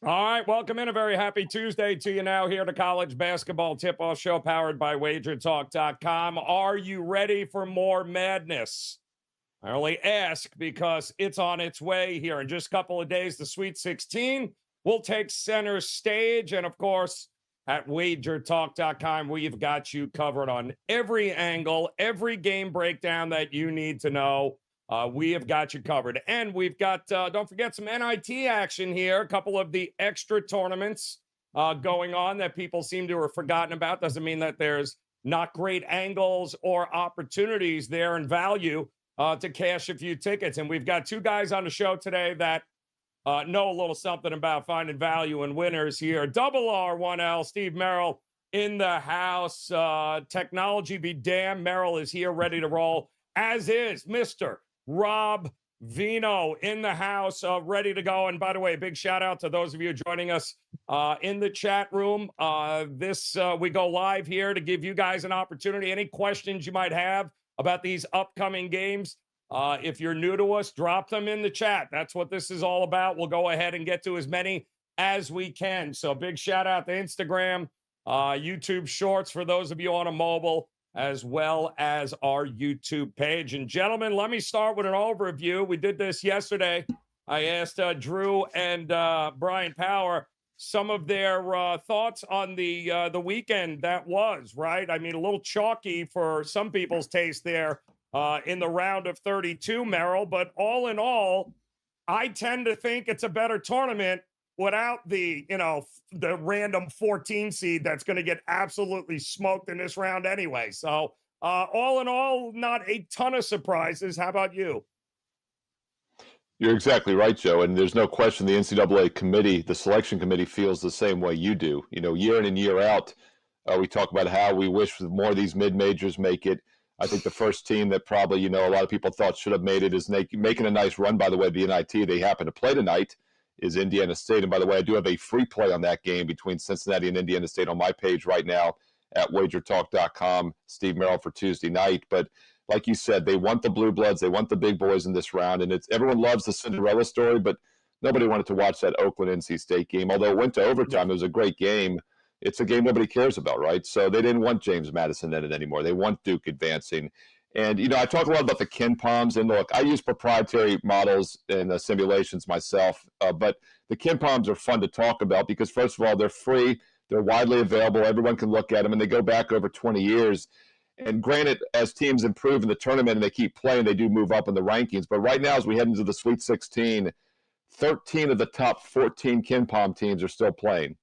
All right, welcome in. A very happy Tuesday to you now here to College Basketball Tip-Off Show powered by WagerTalk.com. Are you ready for more madness? I only ask because it's on its way here. In just a couple of days, the Sweet 16 will take center stage. And, of course, at WagerTalk.com, we've got you covered on every angle, every game breakdown that you need to know. We have got you covered. And we've got, don't forget, some NIT action here. A couple of the extra tournaments going on that people seem to have forgotten about. Doesn't mean that there's not great angles or opportunities there and value to cash a few tickets. And we've got two guys on the show today that know a little something about finding value in winners here. Double R1L, Steve Merrill in the house. Technology be damned. Merrill is here ready to roll, as is Mr. Rob Vino in the house, ready to go. And by the way, big shout out to those of you joining us in the chat room. We go live here to give you guys an opportunity. Any questions you might have about these upcoming games, if you're new to us, drop them in the chat. That's what this is all about. We'll go ahead and get to as many as we can. So big shout out to Instagram, YouTube Shorts for those of you on a mobile, as well as our YouTube page. And gentlemen, let me start with an overview. We did this yesterday. I asked Drew and Brian Power some of their thoughts on the weekend that was, right? I mean, a little chalky for some people's taste there in the round of 32, Merrill. But all in all, I tend to think it's a better tournament without the random 14 seed that's going to get absolutely smoked in this round anyway. So all in all, not a ton of surprises. How about you? You're exactly right, Joe. And there's no question the NCAA committee, the selection committee, feels the same way you do. You know, year in and year out, we talk about how we wish more of these mid-majors make it. I think the first team that probably, a lot of people thought should have made it is making a nice run, by the way, the NIT. They happen to play tonight, is Indiana State. And by the way, I do have a free play on that game between Cincinnati and Indiana State on my page right now at wagertalk.com, Steve Merrill for Tuesday night. But like you said, they want the blue bloods. They want the big boys in this round. And everyone loves the Cinderella story, but nobody wanted to watch that Oakland-NC State game. Although it went to overtime, it was a great game. It's a game nobody cares about, right? So they didn't want James Madison in it anymore. They want Duke advancing. And, I talk a lot about the Ken Palms. And look, I use proprietary models and simulations myself. But the Ken Palms are fun to talk about because, first of all, they're free. They're widely available. Everyone can look at them. And they go back over 20 years. And granted, as teams improve in the tournament and they keep playing, they do move up in the rankings. But right now, as we head into the Sweet 16, 13 of the top 14 Ken Palm teams are still playing.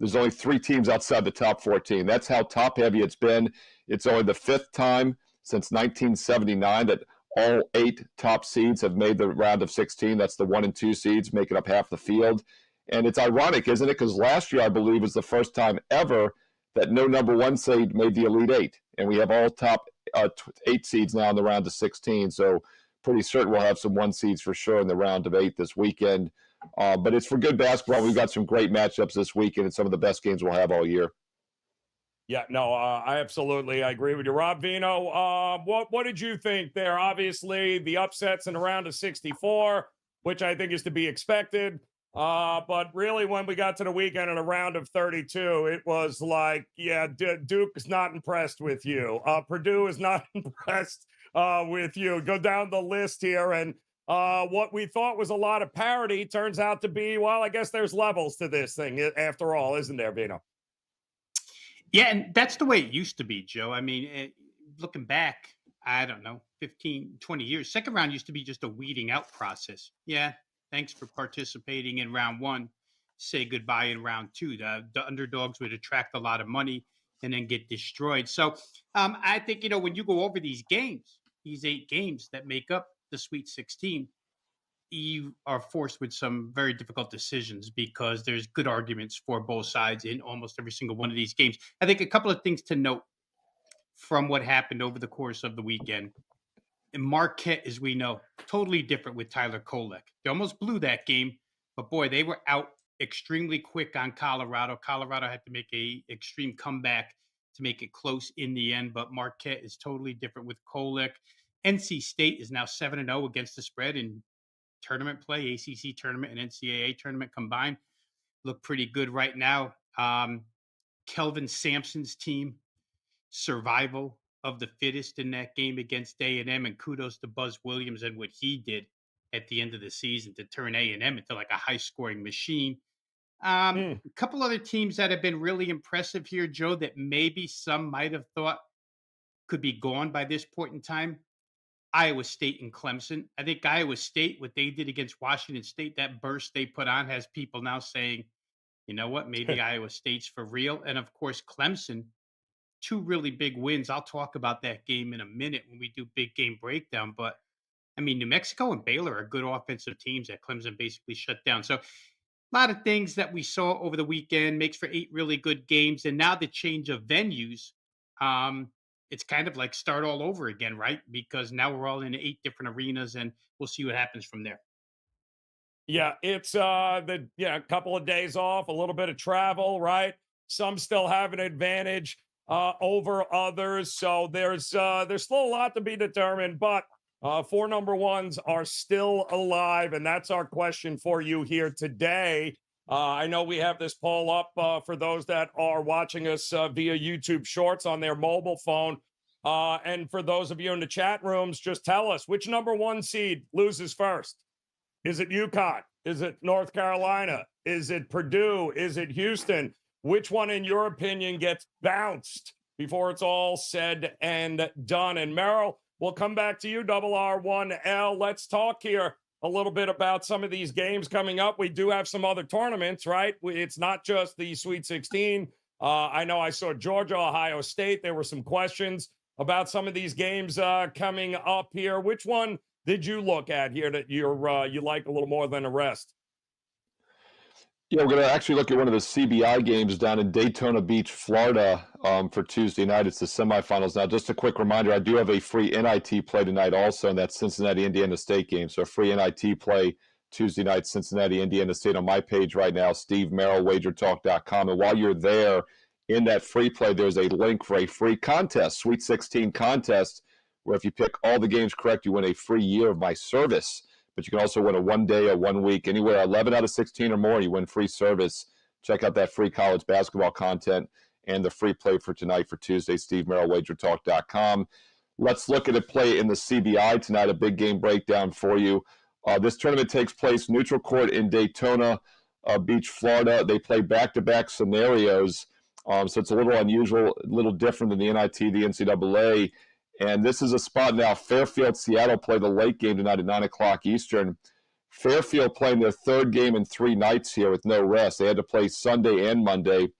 There's only 3 teams outside the top 14. That's how top-heavy it's been. It's only the 5th time since 1979 that all 8 top seeds have made the round of 16. That's the 1 and 2 seeds making up half the field. And it's ironic, isn't it? Because last year, I believe, was the first time ever that no number 1 seed made the Elite 8. And we have all top 8 seeds now in the round of 16. So pretty certain we'll have some 1 seeds for sure in the round of 8 this weekend. But it's for good basketball. We've got some great matchups this weekend and some of the best games we'll have all year. Yeah, no, I agree with you. Rob Vino, what did you think there? Obviously, the upsets in the round of 64, which I think is to be expected. But really, when we got to the weekend in a round of 32, it was like, yeah, Duke is not impressed with you. Purdue is not impressed with you. Go down the list here. And what we thought was a lot of parity turns out to be, well, I guess there's levels to this thing after all, isn't there, Vino? Yeah, and that's the way it used to be, Joe. I mean, looking back, I don't know, 15, 20 years, second round used to be just a weeding out process. Yeah, thanks for participating in round 1. Say goodbye in round 2. The underdogs would attract a lot of money and then get destroyed. So I think, when you go over these games, these 8 games that make up the Sweet 16, you are forced with some very difficult decisions because there's good arguments for both sides in almost every single one of these games. I think a couple of things to note from what happened over the course of the weekend. And Marquette, as we know, totally different with Tyler Kolek. They almost blew that game, but boy, they were out extremely quick on Colorado. Colorado had to make a extreme comeback to make it close in the end, but Marquette is totally different with Kolek. NC State is now 7-0 against the spread in tournament play, ACC tournament and NCAA tournament combined. look pretty good right now. Kelvin Sampson's team, survival of the fittest in that game against A&M, and kudos to Buzz Williams and what he did at the end of the season to turn A&M into like a high-scoring machine. Hmm. A couple other teams that have been really impressive here, Joe, that maybe some might have thought could be gone by this point in time. Iowa State and Clemson. I think Iowa State, what they did against Washington State, that burst they put on has people now saying, you know what, maybe Iowa State's for real. And of course, Clemson, two really big wins. I'll talk about that game in a minute when we do big game breakdown. But I mean, New Mexico and Baylor are good offensive teams that Clemson basically shut down. So a lot of things that we saw over the weekend makes for 8 really good games. And now the change of venues, it's kind of like start all over again, right? Because now we're all in 8 different arenas and we'll see what happens from there. Yeah, it's a couple of days off, a little bit of travel, right? Some still have an advantage over others, so there's still a lot to be determined, but 4 number ones are still alive, and that's our question for you here today. I know we have this poll up for those that are watching us via YouTube Shorts on their mobile phone. And for those of you in the chat rooms, just tell us which number 1 seed loses first. Is it UConn? Is it North Carolina? Is it Purdue? Is it Houston? Which one, in your opinion, gets bounced before it's all said and done? And Merrill, we'll come back to you, Double R1L. Let's talk here a little bit about some of these games coming up. We do have some other tournaments, right? It's not just the Sweet 16. I know I saw Georgia, Ohio State. There were some questions about some of these games coming up here. Which one did you look at here that you like a little more than the rest? Yeah, we're going to actually look at one of the CBI games down in Daytona Beach, Florida, for Tuesday night. It's the semifinals. Now, just a quick reminder, I do have a free NIT play tonight also, and that's Cincinnati-Indiana State game. So a free NIT play Tuesday night, Cincinnati-Indiana State on my page right now, Steve Merrill, WagerTalk.com. And while you're there, in that free play, there's a link for a free contest, Sweet 16 contest, where if you pick all the games correct, you win a free year of my service. But you can also win a 1 day or 1 week, anywhere 11 out of 16 or more, you win free service. Check out that free college basketball content and the free play for tonight for Tuesday, Steve Merrill, WagerTalk.com. Let's look at a play in the CBI tonight, a big game breakdown for you. This tournament takes place neutral court in Daytona Beach, Florida. They play back-to-back scenarios, so it's a little unusual, a little different than the NIT, the NCAA. And this is a spot now. Fairfield, Seattle play the late game tonight at 9 o'clock Eastern. Fairfield playing their 3rd game in 3 nights here with no rest. They had to play Sunday and Monday.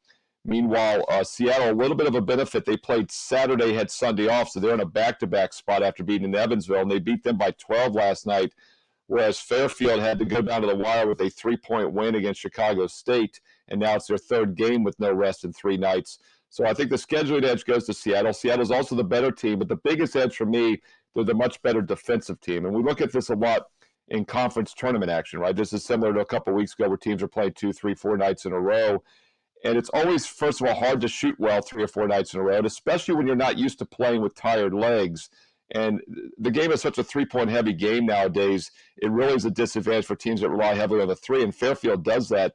Meanwhile, Seattle, a little bit of a benefit. They played Saturday, had Sunday off, so they're in a back-to-back spot after beating in Evansville, and they beat them by 12 last night, whereas Fairfield had to go down to the wire with a 3-point win against Chicago State, and now it's their 3rd game with no rest in 3 nights. So I think the scheduling edge goes to Seattle. Seattle's also the better team, but the biggest edge for me, they're the much better defensive team. And we look at this a lot in conference tournament action, right? This is similar to a couple of weeks ago where teams are playing 2, 3, 4 nights in a row. And it's always, first of all, hard to shoot well 3 or 4 nights in a row, and especially when you're not used to playing with tired legs. And the game is such a 3-point heavy game nowadays, it really is a disadvantage for teams that rely heavily on the 3, and Fairfield does that.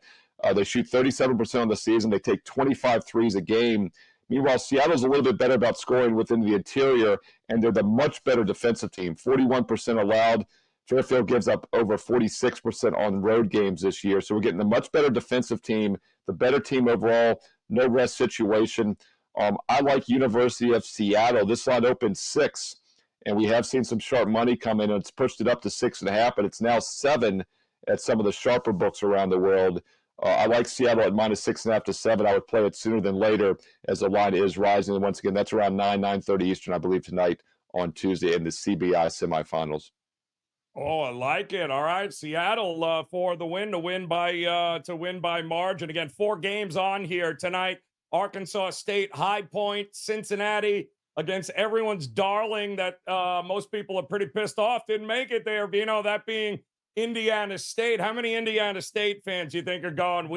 They shoot 37% on the season. They take 25 threes a game. Meanwhile, Seattle's a little bit better about scoring within the interior, and they're the much better defensive team. 41% allowed. Fairfield gives up over 46% on road games this year. So we're getting a much better defensive team, the better team overall, no rest situation. I like University of Seattle. This line opened 6, and we have seen some sharp money come in, and it's pushed it up to 6.5, but it's now 7 at some of the sharper books around the world. I like Seattle at -6.5 to 7. I would play it sooner than later as the line is rising. And once again, that's around 9:30 Eastern, I believe, tonight on Tuesday in the CBI semifinals. Oh, I like it. All right, Seattle for the win, to win by margin. Again, 4 games on here tonight. Arkansas State, High Point, Cincinnati against everyone's darling that most people are pretty pissed off didn't make it there. Vino, that being Indiana State. How many Indiana State fans you think are going,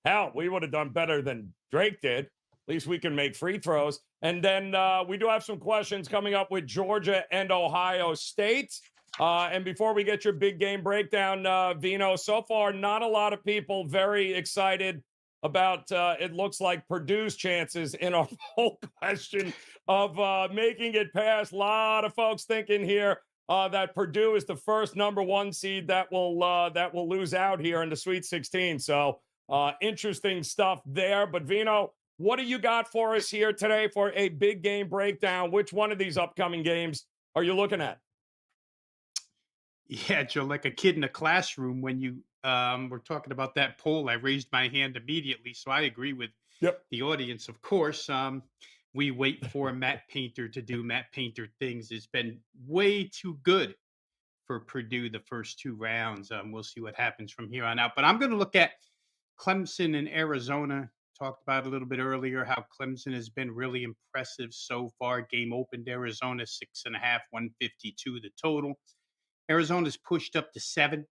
hell, we would have done better than Drake did. At least we can make free throws. And then we do have some questions coming up with Georgia and Ohio State. And before we get your big game breakdown, Vino, so far, not a lot of people very excited about it looks like Purdue's chances in our whole question of making it past. A lot of folks thinking here that Purdue is the first number one seed that will lose out here in the Sweet 16. So interesting stuff there. But Vino, what do you got for us here today for a big game breakdown? Which one of these upcoming games are you looking at? Yeah, Joe, like a kid in a classroom when you were talking about that poll, I raised my hand immediately. So I agree with Yep. the audience. Of course, we wait for Matt Painter to do Matt Painter things. It's been way too good for Purdue the first two rounds. We'll see what happens from here on out. But I'm going to look at Clemson and Arizona. Talked about a little bit earlier how Clemson has been really impressive so far. Game opened Arizona 6.5, 152 the total. Arizona's pushed up to 7.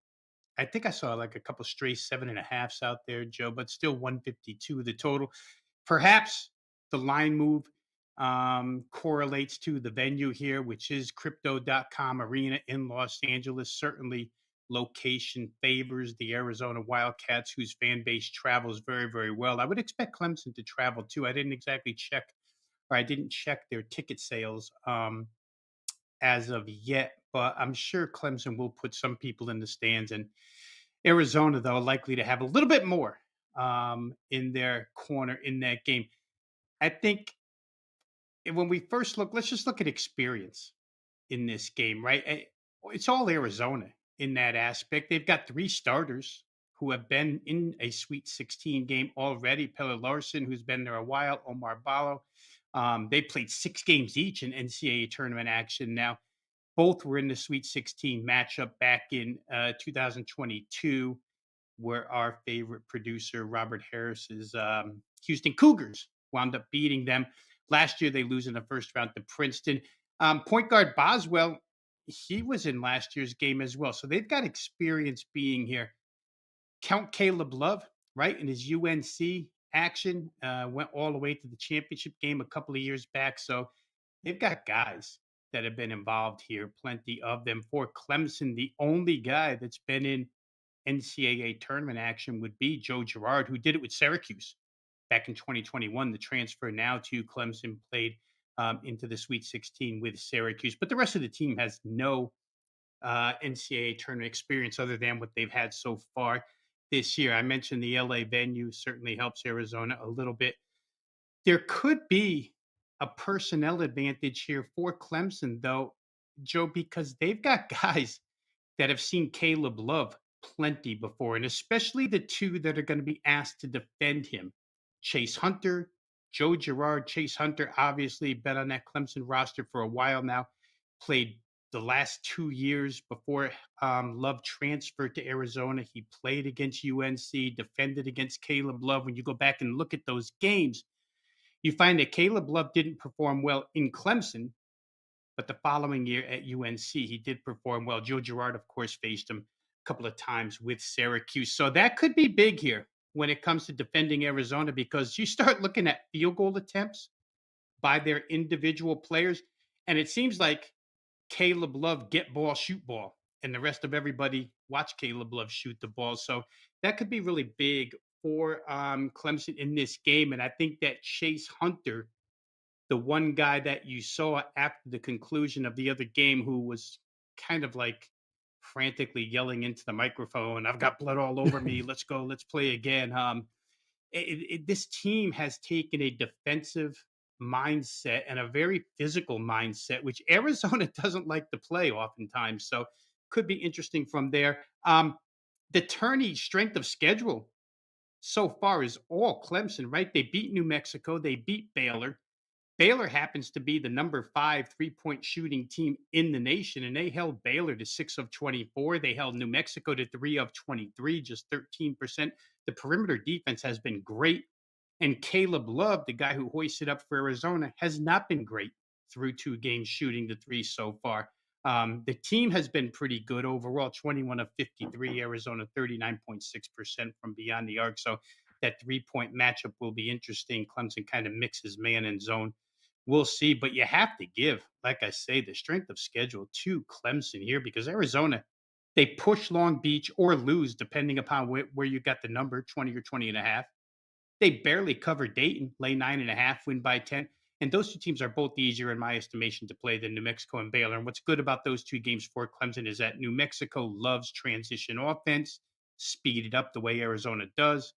I think I saw like a couple stray 7.5s out there, Joe, but still 152 the total. Perhaps the line move correlates to the venue here, which is crypto.com arena in Los Angeles. Certainly location favors the Arizona Wildcats, whose fan base travels very, very well. I would expect Clemson to travel too. I didn't check their ticket sales as of yet, but I'm sure Clemson will put some people in the stands. And Arizona, though, likely to have a little bit more in their corner in that game. I think when we first look, let's just look at experience in this game, right? It's all Arizona in that aspect. They've got 3 starters who have been in a Sweet 16 game already. Pelle Larson, who's been there a while, Omar Ballo. They played 6 games each in NCAA tournament action. Now, both were in the Sweet 16 matchup back in 2022, where our favorite producer, Robert Harris's Houston Cougars, wound up beating them. Last year, they lose in the first round to Princeton. Point guard Boswell, he was in last year's game as well. So they've got experience being here. Count Caleb Love, right, in his UNC action, went all the way to the championship game a couple of years back. So they've got guys that have been involved here, plenty of them. For Clemson, the only guy that's been in NCAA tournament action would be Joe Girard, who did it with Syracuse back in 2021. The transfer now to Clemson played into the Sweet 16 with Syracuse. But the rest of the team has no NCAA tournament experience other than what they've had so far this year. I mentioned the LA venue certainly helps Arizona a little bit. There could be a personnel advantage here for Clemson, though, Joe, because they've got guys that have seen Caleb Love plenty before, and especially the 2 that are going to be asked to defend him. Chase Hunter, Joe Girard. Chase Hunter, obviously, been on that Clemson roster for a while now, played the last 2 years before Love transferred to Arizona. He played against UNC, defended against Caleb Love. When you go back and look at those games, you find that Caleb Love didn't perform well in Clemson, but the following year at UNC, he did perform well. Joe Girard, of course, faced him a couple of times with Syracuse. So that could be big here when it comes to defending Arizona, because you start looking at field goal attempts by their individual players, and it seems like Caleb Love get ball, shoot ball, and the rest of everybody watch Caleb Love shoot the ball. So that could be really big for Clemson in this game. And I think that Chase Hunter, the one guy that you saw after the conclusion of the other game, who was kind of like frantically yelling into the microphone, "I've got blood all over me. Let's go. Let's play again." This team has taken a defensive mindset and a very physical mindset, which Arizona doesn't like to play oftentimes. So could be interesting from there. The tourney strength of schedule so far is all Clemson, right? They beat New Mexico. They beat Baylor. Baylor happens to be the number 5 3-point shooting team in the nation, and they held Baylor to 6 of 24. They held New Mexico to 3 of 23, just 13%. The perimeter defense has been great. And Caleb Love, the guy who hoisted up for Arizona, has not been great through 2 games shooting the 3 so far. The team has been pretty good overall, 21 of 53, Arizona 39.6% from beyond the arc. So that 3-point matchup will be interesting. Clemson kind of mixes man and zone we'll see. But you have to give, like I say, the strength of schedule to Clemson here, because Arizona, they push Long Beach or lose depending upon where you got the number, 20 or 20.5. They barely cover Dayton, lay 9.5, win by 10. And those two teams are both easier, in my estimation, to play than New Mexico and Baylor. And what's good about those two games for Clemson is that New Mexico loves transition offense, speed it up the way Arizona does.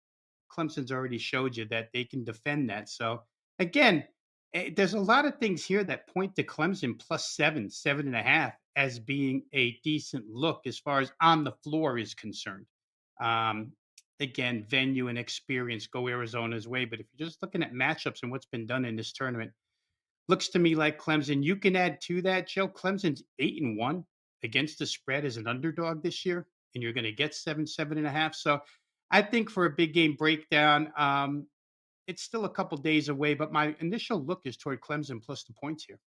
Clemson's already showed you that they can defend that. So, again, there's a lot of things here that point to Clemson plus 7.5 as being a decent look as far as on the floor is concerned. Um, Again, venue and experience go Arizona's way. But if you're just looking at matchups and what's been done in this tournament, looks to me like Clemson. You can add to that, Joe. Clemson's 8-1 against the spread as an underdog this year, and you're going to get 7.5. So I think for a big game breakdown, it's still a couple days away, but my initial look is toward Clemson plus the points here.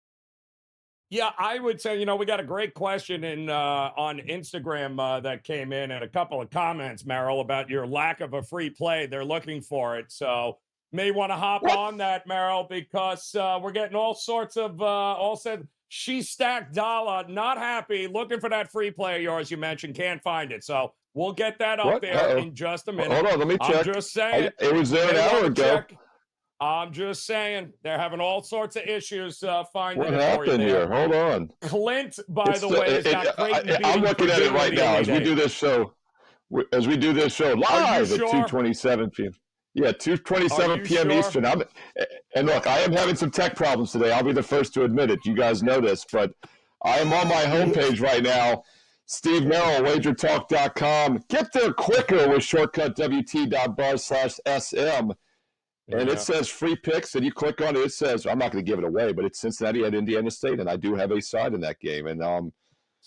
Yeah, I would say, we got a great question on Instagram that came in, and a couple of comments, Merrill, about your lack of a free play. They're looking for it. So may want to hop on that, Merrill, because we're getting all sorts of she stacked dollar, not happy, looking for that free play of yours you mentioned, can't find it. So we'll get that up there in just a minute. Hold on, let me check. I'm just saying. It was there an hour ago. I'm just saying they're having all sorts of issues finding what it happened for you here. Hold on. Clint, by the way, has got Creighton I'm looking at it right now as we do this show. Live at sure? 2:27 p.m. Yeah, 2:27 p.m. Sure? Eastern. And look, I am having some tech problems today. I'll be the first to admit it. You guys know this, but I am on my homepage right now. Steve Merrill, WagerTalk.com. Get there quicker with shortcut WT.bar/SM. And it says free picks, and you click on it. It says, I'm not going to give it away, but it's Cincinnati at Indiana State, and I do have a side in that game. And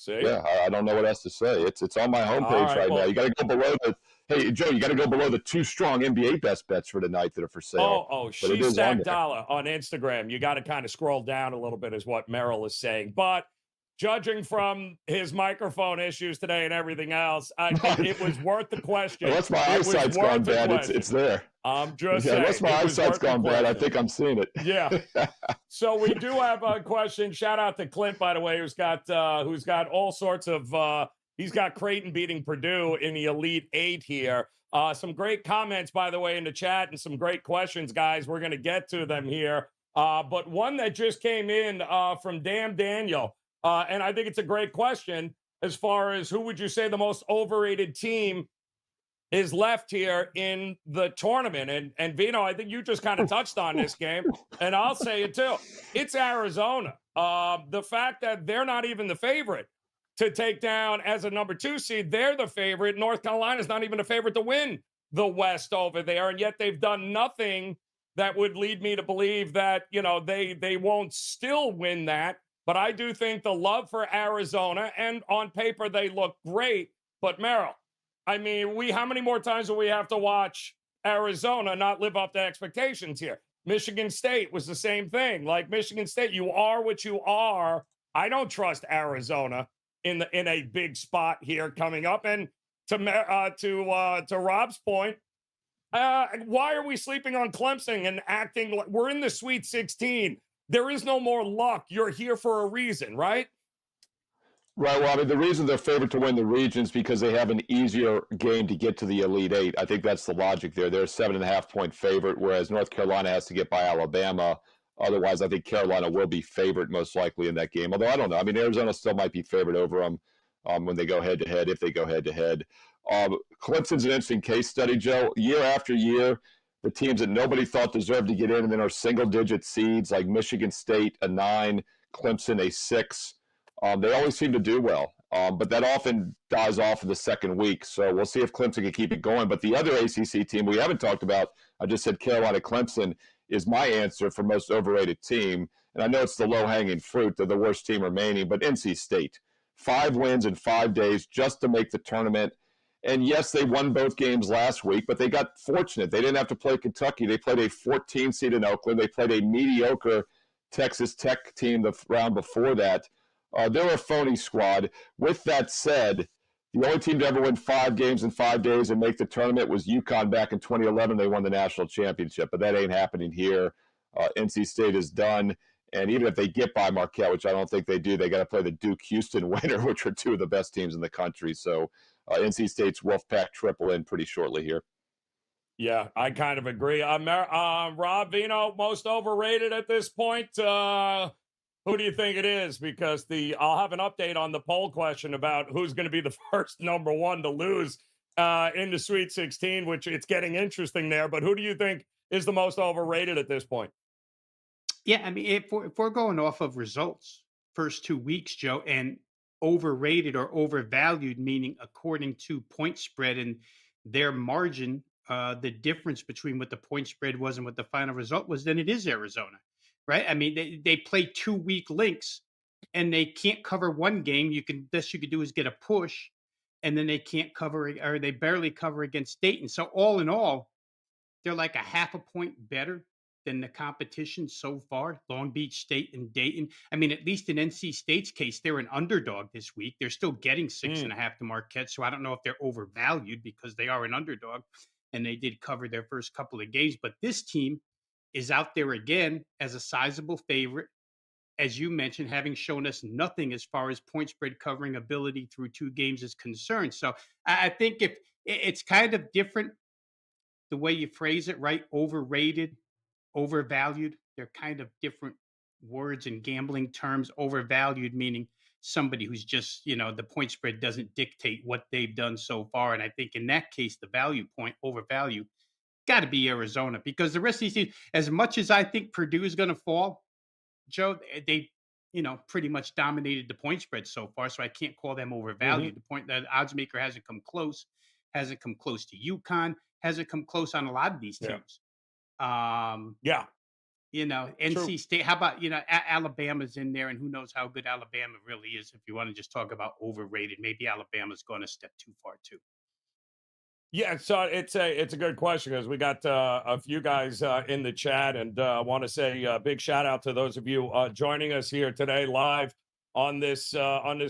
yeah, I don't know what else to say. It's on my homepage right now. You got to go below Hey, Joe, you got to go below the 2 strong NBA best bets for tonight that are for sale. She stacked dollar on Instagram. You got to kind of scroll down a little bit, is what Merrill is saying. But judging from his microphone issues today and everything else, I think it was worth the question. Unless my eyesight's gone bad, it's there. I'm just saying. Unless my eyesight's gone bad, I think I'm seeing it. Yeah. So we do have a question. Shout out to Clint, by the way, who's got all sorts of he's got Creighton beating Purdue in the Elite Eight here. Some great comments, by the way, in the chat, and some great questions, guys. We're going to get to them here. But one that just came in from Damn Daniel. And I think it's a great question as far as who would you say the most overrated team is left here in the tournament. And Vino, I think you just kind of touched on this game, and I'll say it too. It's Arizona. The fact that they're not even the favorite to take down as a number 2 seed, they're the favorite. North Carolina's not even a favorite to win the West over there, and yet they've done nothing that would lead me to believe that, they won't still win that. But I do think the love for Arizona, and on paper they look great. But Merrill, I mean, how many more times do we have to watch Arizona not live up to expectations here? Michigan State was the same thing. Like Michigan State, you are what you are. I don't trust Arizona in a big spot here coming up. And to Rob's point, why are we sleeping on Clemson and acting like we're in the Sweet 16? There is no more luck. You're here for a reason, right? Right. Well, I mean, the reason they're favored to win the region is because they have an easier game to get to the Elite Eight. I think that's the logic there. They're a 7.5-point favorite, whereas North Carolina has to get by Alabama. Otherwise, I think Carolina will be favored most likely in that game. Although I don't know. I mean, Arizona still might be favored over them when they go head-to-head, if they go head-to-head. Clemson's an interesting case study, Joe. Year after year, the teams that nobody thought deserved to get in and then are single-digit seeds, like Michigan State, a 9, Clemson, a 6. They always seem to do well, but that often dies off in the second week. So we'll see if Clemson can keep it going. But the other ACC team we haven't talked about, I just said Carolina Clemson, is my answer for most overrated team. And I know it's the low-hanging fruit. They're the worst team remaining, but NC State. 5 wins in 5 days just to make the tournament. And yes, they won both games last week, but they got fortunate. They didn't have to play Kentucky. They played a 14 seed in Oakland. They played a mediocre Texas Tech team the round before that. They were a phony squad. With that said, the only team to ever win 5 games in 5 days and make the tournament was UConn back in 2011. They won the national championship, but that ain't happening here. NC State is done. And even if they get by Marquette, which I don't think they do, they got to play the Duke-Houston winner, which are two of the best teams in the country. So NC State's Wolfpack triple in pretty shortly here. Yeah, I kind of agree. Rob Vino, most overrated at this point. Who do you think it is? Because I'll have an update on the poll question about who's going to be the first number one to lose in the Sweet 16, which it's getting interesting there. But who do you think is the most overrated at this point? Yeah, I mean, if we're going off of results, first 2 weeks, Joe, and overrated or overvalued, meaning according to point spread and their margin, the difference between what the point spread was and what the final result was, then it is Arizona, right? I mean, they play 2 weak links and they can't cover one game. Best you could do is get a push, and then they can't cover, or they barely cover against Dayton. So all in all, they're like a half a point better than the competition so far, Long Beach State and Dayton. I mean, at least in NC State's case, they're an underdog this week. They're still getting 6.5 to Marquette. So I don't know if they're overvalued because they are an underdog and they did cover their first couple of games. But this team is out there again as a sizable favorite, as you mentioned, having shown us nothing as far as point spread covering ability through 2 games is concerned. So I think if it's kind of different the way you phrase it, right? Overrated, overvalued. They're kind of different words in gambling terms. Overvalued meaning somebody who's just, the point spread doesn't dictate what they've done so far. And I think in that case, the value point, overvalue, got to be Arizona, because the rest of these teams, as much as I think Purdue is going to fall, Joe, they pretty much dominated the point spread so far. So I can't call them overvalued. The point that odds maker hasn't come close to UConn, hasn't come close on a lot of these teams. Yeah. NC True. State, how about, Alabama's in there, and who knows how good Alabama really is. If you want to just talk about overrated, maybe Alabama's going a step too far too. Yeah, so it's a good question, because we got a few guys in the chat, and want to say a big shout out to those of you joining us here today live on this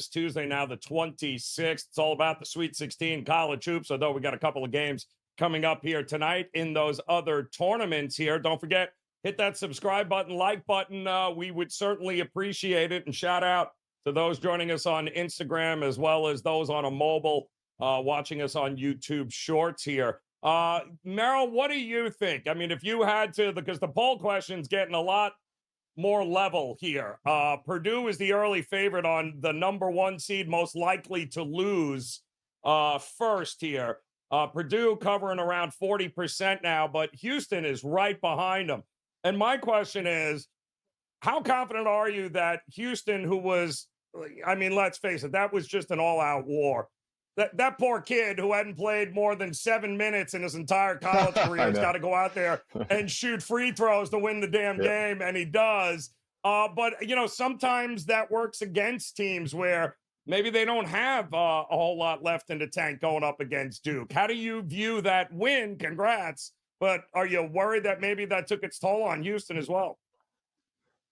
Tuesday, now the 26th. It's all about the Sweet 16 college hoops, although we got a couple of games coming up here tonight in those other tournaments here. Don't forget, hit that subscribe button, like button. We would certainly appreciate it. And shout out to those joining us on Instagram, as well as those on a mobile watching us on YouTube Shorts here. Merrill, what do you think? I mean, if you had to, because the poll question's getting a lot more level here. Purdue is the early favorite on the number 1 seed, most likely to lose first here. Purdue covering around 40% now, but Houston is right behind them. And my question is, how confident are you that Houston, who was, I mean, let's face it, that was just an all-out war. That poor kid who hadn't played more than 7 minutes in his entire college career has got to go out there and shoot free throws to win the damn game, and he does. But, sometimes that works against teams where maybe they don't have a whole lot left in the tank going up against Duke. How do you view that win? Congrats. But are you worried that maybe that took its toll on Houston as well?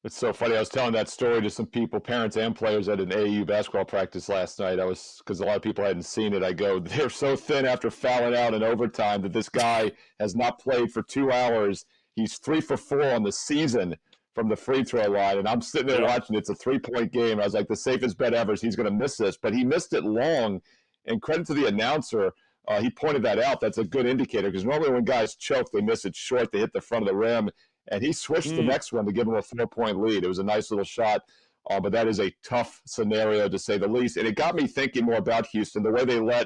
It's so funny. I was telling that story to some people, parents and players, at an AAU basketball practice last night. Because a lot of people hadn't seen it. I go, they're so thin after fouling out in overtime that this guy has not played for 2 hours. He's 3 for 4 on the season from the free throw line. And I'm sitting there watching. It's a 3-point game. I was like, the safest bet ever is he's going to miss this. But he missed it long. And credit to the announcer. He pointed that out. That's a good indicator, because normally when guys choke, they miss it short. They hit the front of the rim. And he switched the next one to give him a 4-point lead. It was a nice little shot, but that is a tough scenario, to say the least. And it got me thinking more about Houston, the way they let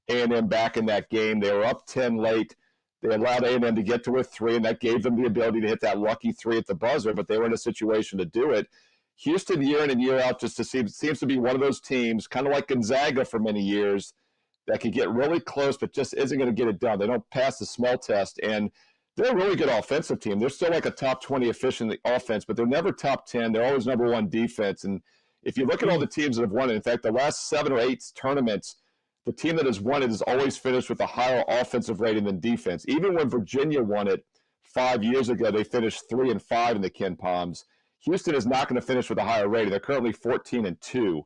A&M back in that game. They were up 10 late. They allowed A&M to get to a 3, and that gave them the ability to hit that lucky 3 at the buzzer, but they were in a situation to do it. Houston, year in and year out, seems to be one of those teams, kind of like Gonzaga for many years, that could get really close but just isn't going to get it done. They don't pass the smell test, and they're a really good offensive team. They're still like a top 20 efficient offense, but they're never top 10. They're always number 1 defense. And if you look at all the teams that have won it, in fact, the last 7 or 8 tournaments, the team that has won it has always finished with a higher offensive rating than defense. Even when Virginia won it 5 years ago, they finished 3 and 5 in the Ken Palms. Houston is not going to finish with a higher rating. They're currently 14 and 2.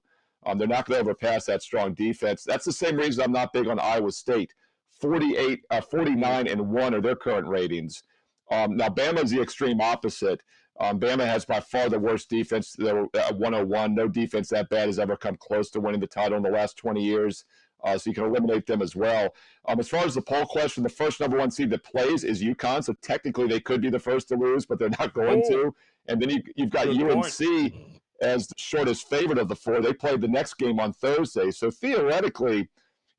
They're not going to overpass that strong defense. That's the same reason I'm not big on Iowa State. 49 and 1 are their current ratings. Now, Bama is the extreme opposite. Bama has by far the worst defense. They're at 101. No defense that bad has ever come close to winning the title in the last 20 years. So you can eliminate them as well. As far as the poll question, the first number one seed that plays is UConn. So technically they could be the first to lose, but they're not going to. And then you've got Good UNC point. as the shortest favorite of the four. They played the next game on Thursday. So theoretically,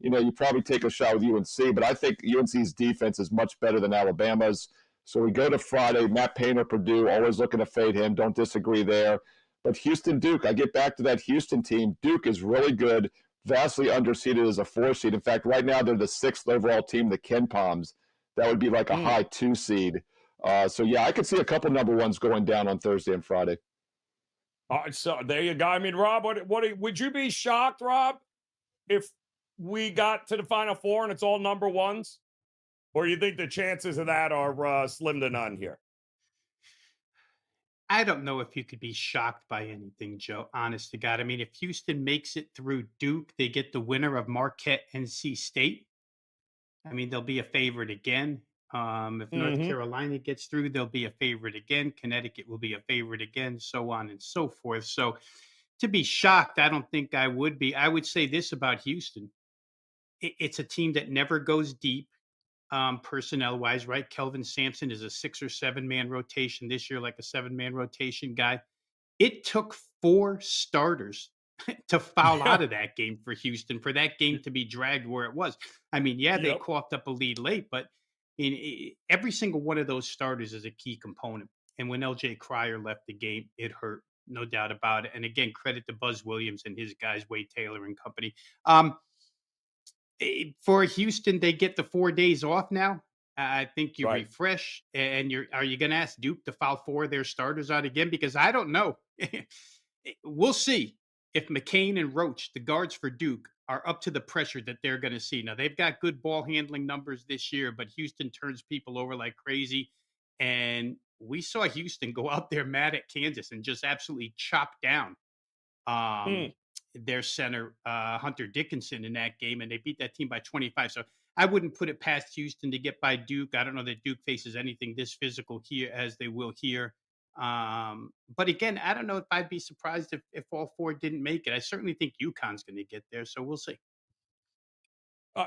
you probably take a shot with UNC, but I think UNC's defense is much better than Alabama's. So we go to Friday. Matt Painter, Purdue, always looking to fade him. Don't disagree there. But Houston, Duke, I get back to that Houston team. Duke is really good, vastly underseeded as a 4 seed. In fact, right now they're the 6th overall team, the Ken Palms. That would be like a high 2 seed. So, yeah, I could see a couple number ones going down on Thursday and Friday. All right, so there you go. I mean, Rob, what would you be shocked, Rob, if we got to the Final Four and it's all number ones? Or you think the chances of that are slim to none here? I don't know if you could be shocked by anything, Joe, honest to God. I mean, if Houston makes it through Duke, they get the winner of Marquette, NC State. I mean, they'll be a favorite again. If North Carolina gets through, they'll be a favorite again. Connecticut will be a favorite again, so on and so forth. So to be shocked, I don't think I would be. I would say this about Houston. It's a team that never goes deep. Personnel wise, right? Kelvin Sampson is a 6 or 7 man rotation this year, like a 7-man rotation guy. It took 4 starters to foul out of that game for Houston, for that game to be dragged where it was. I mean, they coughed up a lead late, but every single one of those starters is a key component. And when LJ Cryer left the game, it hurt, no doubt about it. And again, credit to Buzz Williams and his guys, Wade Taylor and company. For Houston, they get the 4 days off now. I think you refresh, and are you going to ask Duke to foul 4 of their starters out again? Because I don't know. We'll see if McCain and Roach, the guards for Duke, are up to the pressure that they're going to see. Now, they've got good ball handling numbers this year, but Houston turns people over like crazy. And we saw Houston go out there mad at Kansas and just absolutely chop down their center, Hunter Dickinson, in that game, and they beat that team by 25. So I wouldn't put it past Houston to get by Duke. I don't know that Duke faces anything this physical here as they will here. But again, I don't know if I'd be surprised if all 4 didn't make it. I certainly think UConn's going to get there, so we'll see.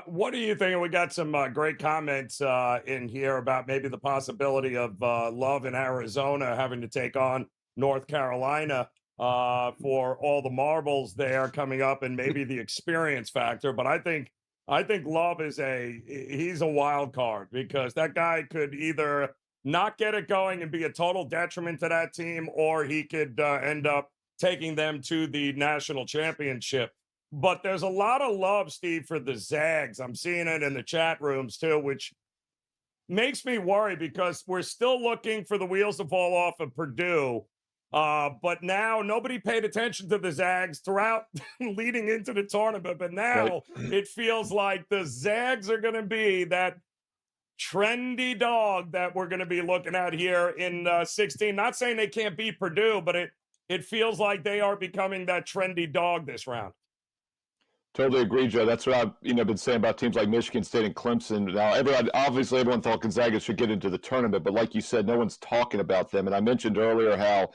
What do you think? We got some great comments in here about maybe the possibility of Love in Arizona having to take on North Carolina for all the marbles there coming up and maybe the experience factor. But I think Love is he's a wild card because that guy could either not get it going and be a total detriment to that team, or he could end up taking them to the national championship. But there's a lot of love, Steve, for the Zags. I'm seeing it in the chat rooms too, which makes me worry because we're still looking for the wheels to fall off of Purdue. But now nobody paid attention to the Zags throughout leading into the tournament. But now it feels like the Zags are going to be that trendy dog that we're going to be looking at here in 16. Not saying they can't beat Purdue, but it feels like they are becoming that trendy dog this round. Totally agree, Joe. That's what I've been saying about teams like Michigan State and Clemson. Now, everyone thought Gonzaga should get into the tournament, but like you said, no one's talking about them. And I mentioned earlier how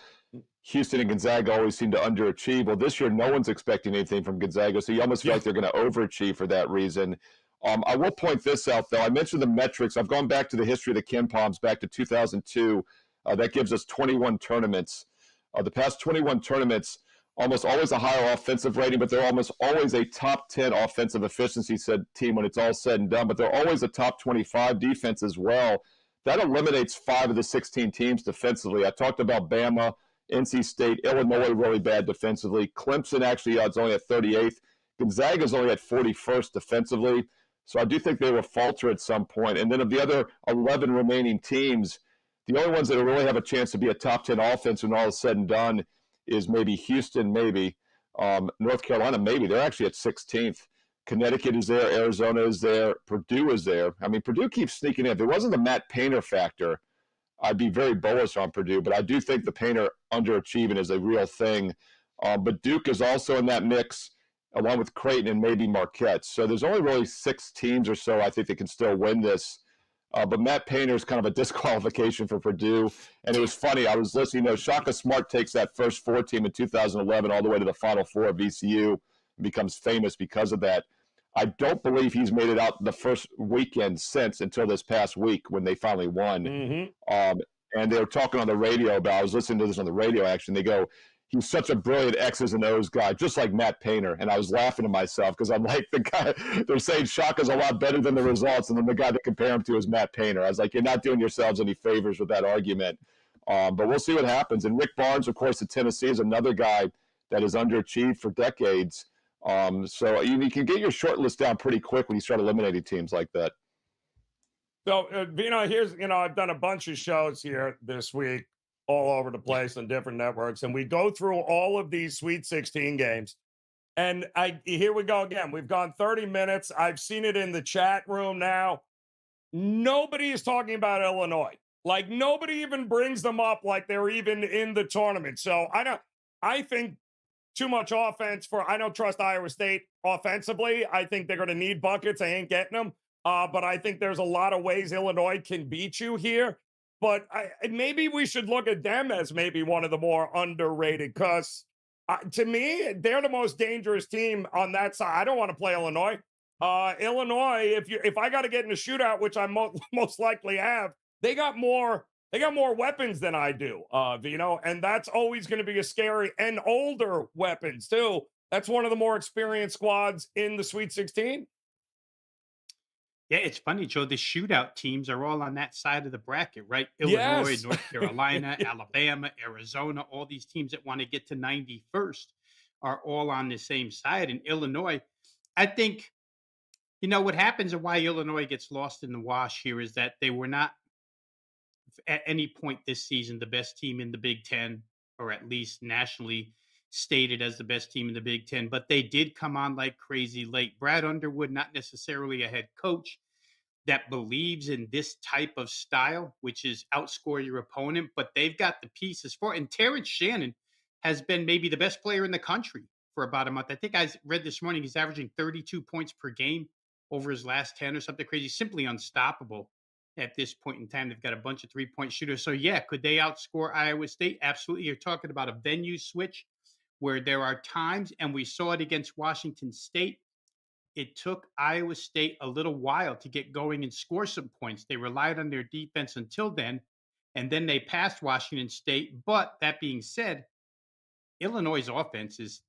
Houston and Gonzaga always seem to underachieve. Well, this year, no one's expecting anything from Gonzaga, so you almost feel like they're going to overachieve for that reason. I will point this out, though. I mentioned the metrics. I've gone back to the history of the Ken Palms back to 2002. That gives us 21 tournaments. The past 21 tournaments, almost always a higher offensive rating, but they're almost always a top 10 offensive efficiency team when it's all said and done, but they're always a top 25 defense as well. That eliminates 5 of the 16 teams defensively. I talked about Bama, NC State, Illinois really bad defensively. Clemson actually is only at 38th. Gonzaga's only at 41st defensively. So I do think they will falter at some point. And then of the other 11 remaining teams, the only ones that really have a chance to be a top 10 offense when all is said and done is maybe Houston, maybe. North Carolina, maybe. They're actually at 16th. Connecticut is there. Arizona is there. Purdue is there. I mean, Purdue keeps sneaking in. If it wasn't the Matt Painter factor, I'd be very bullish on Purdue. But I do think the Painter underachieving is a real thing. But Duke is also in that mix, along with Creighton and maybe Marquette. So there's only really 6 teams or so I think that can still win this. But Matt Painter is kind of a disqualification for Purdue. And it was funny. I was listening. Shaka Smart takes that first four team in 2011 all the way to the Final Four of VCU and becomes famous because of that. I don't believe he's made it out the first weekend since until this past week when they finally won. And they were talking on the radio about, I was listening to this on the radio actually, and they go, he's such a brilliant X's and O's guy, just like Matt Painter. And I was laughing to myself because I'm like, the guy, they're saying Shaka's a lot better than the results, and then the guy to compare him to is Matt Painter. I was like, you're not doing yourselves any favors with that argument. But we'll see what happens. And Rick Barnes, of course, at Tennessee is another guy that has underachieved for decades. So you can get your short list down pretty quick when you start eliminating teams like that. So, here's, I've done a bunch of shows here this week all over the place on different networks, and we go through all of these Sweet 16 games. And here we go again. We've gone 30 minutes. I've seen it in the chat room now. Nobody is talking about Illinois. Like, nobody even brings them up like they're even in the tournament. So I think too much offense I don't trust Iowa State offensively. I think they're going to need buckets. I ain't getting them. But I think there's a lot of ways Illinois can beat you here. But maybe we should look at them as maybe one of the more underrated because to me, they're the most dangerous team on that side. I don't want to play Illinois. Illinois, if I got to get in a shootout, which I most likely have, they got more weapons than I do, Vino, and that's always going to be a scary and older weapons too. That's one of the more experienced squads in the Sweet 16. Yeah, it's funny, Joe. The shootout teams are all on that side of the bracket, right? Illinois, Yes. North Carolina, Alabama, Arizona, all these teams that want to get to 91st are all on the same side. And Illinois, I think, what happens and why Illinois gets lost in the wash here is that they were not at any point this season the best team in the Big Ten, or at least nationally stated as the best team in the Big Ten, but they did come on like crazy late. Brad Underwood, not necessarily a head coach that believes in this type of style, which is outscore your opponent, but they've got the pieces for it. And Terrence Shannon has been maybe the best player in the country for about a month. I think I read this morning he's averaging 32 points per game over his last 10 or something crazy, simply unstoppable at this point in time. They've got a bunch of three-point shooters. So, yeah, could they outscore Iowa State? Absolutely. You're talking about a venue switch where there are times, and we saw it against Washington State, it took Iowa State a little while to get going and score some points. They relied on their defense until then, and then they passed Washington State. But that being said, Illinois' offense is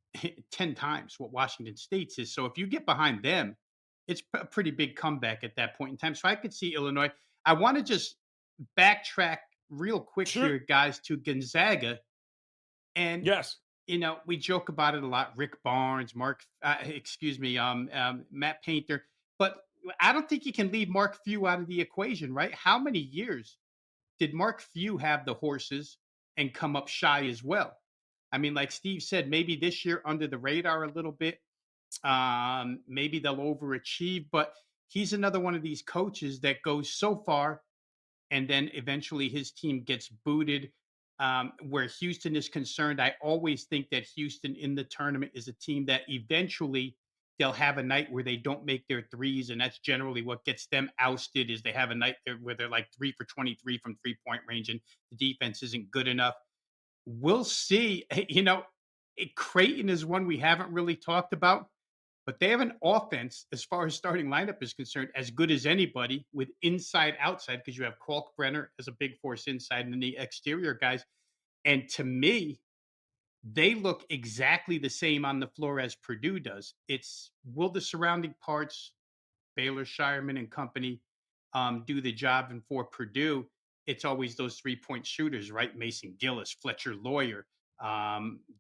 10 times what Washington State's is. So if you get behind them, it's a pretty big comeback at that point in time. So I could see Illinois. I want to just backtrack real quick here, guys, to Gonzaga. And yes, we joke about it a lot. Rick Barnes, Matt Painter. But I don't think you can leave Mark Few out of the equation, right? How many years did Mark Few have the horses and come up shy as well? I mean, like Steve said, maybe this year under the radar a little bit. Maybe they'll overachieve, but he's another one of these coaches that goes so far and then eventually his team gets booted. Where Houston is concerned, I always think that Houston in the tournament is a team that eventually they'll have a night where they don't make their threes, and that's generally what gets them ousted. Is they have a night where they're like 3 for 23 from 3-point range, and the defense isn't good enough. We'll see. Creighton is one we haven't really talked about, but they have an offense, as far as starting lineup is concerned, as good as anybody with inside outside, because you have Kalkbrenner as a big force inside and then the exterior guys. And to me, they look exactly the same on the floor as Purdue does. It's will the surrounding parts, Baylor, Shireman and company, do the job? And for Purdue, it's always those 3-point shooters, right? Mason Gillis, Fletcher Lawyer,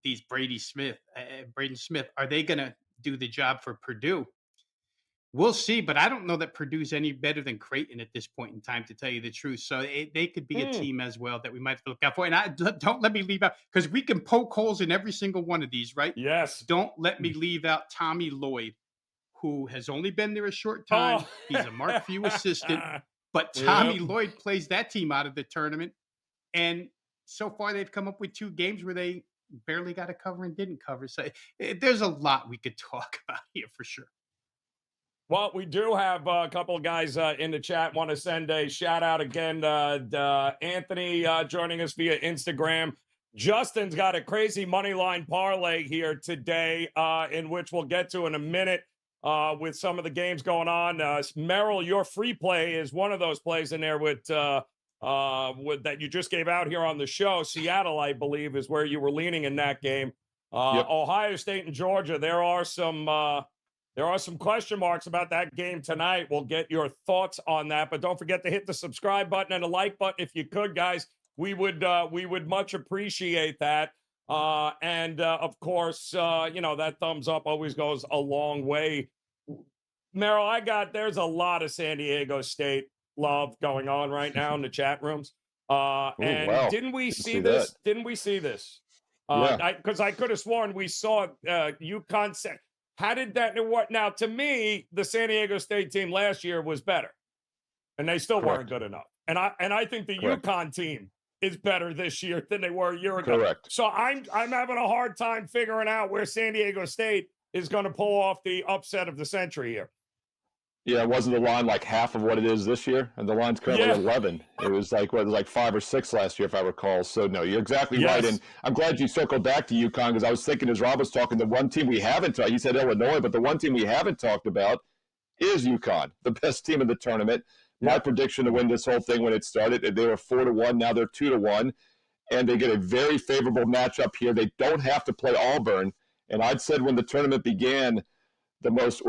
these Braden Smith. Are they going to do the job for Purdue? We'll see, but I don't know that Purdue's any better than Creighton at this point in time, to tell you the truth. So they could be a team as well that we might look out for. And don't let me leave out, because we can poke holes in every single one of these, right? Yes. Don't let me leave out Tommy Lloyd, who has only been there a short time. Oh. He's a Mark Few assistant, but Tommy Lloyd plays that team out of the tournament. And so far they've come up with 2 games where they barely got a cover and didn't cover. So there's a lot we could talk about here for sure. Well, we do have a couple of guys in the chat. Want to send a shout out again. Anthony joining us via Instagram. Justin's got a crazy money line parlay here today, in which we'll get to in a minute with some of the games going on. Merrill, your free play is one of those plays in there with that you just gave out here on the show. Seattle, I believe, is where you were leaning in that game. Yep. Ohio State and Georgia. There are some question marks about that game tonight. We'll get your thoughts on that, but don't forget to hit the subscribe button and the like button if you could, guys. We would much appreciate that. And of course, that thumbs up always goes a long way. Merrill, there's a lot of San Diego State love going on right now in the chat rooms. And wow. didn't we see that. this? Didn't we see this? Yeah. Because I could have sworn we saw UConn. How did that work? Now, to me, the San Diego State team last year was better, and they still weren't good enough. And I think the UConn team is better this year than they were a year ago. Correct. So I'm having a hard time figuring out where San Diego State is going to pull off the upset of the century here. Yeah, wasn't the line like half of what it is this year? And the line's currently 11. It was like 5 or 6 last year, if I recall. So, no, you're exactly right. And I'm glad you circled back to UConn, because I was thinking as Rob was talking, the one team we haven't talked, he said Illinois, but the one team we haven't talked about is UConn, the best team in the tournament. My prediction to win this whole thing when it started, they were 4-1, now they're 2-1. And they get a very favorable matchup here. They don't have to play Auburn. And I'd said when the tournament began, let's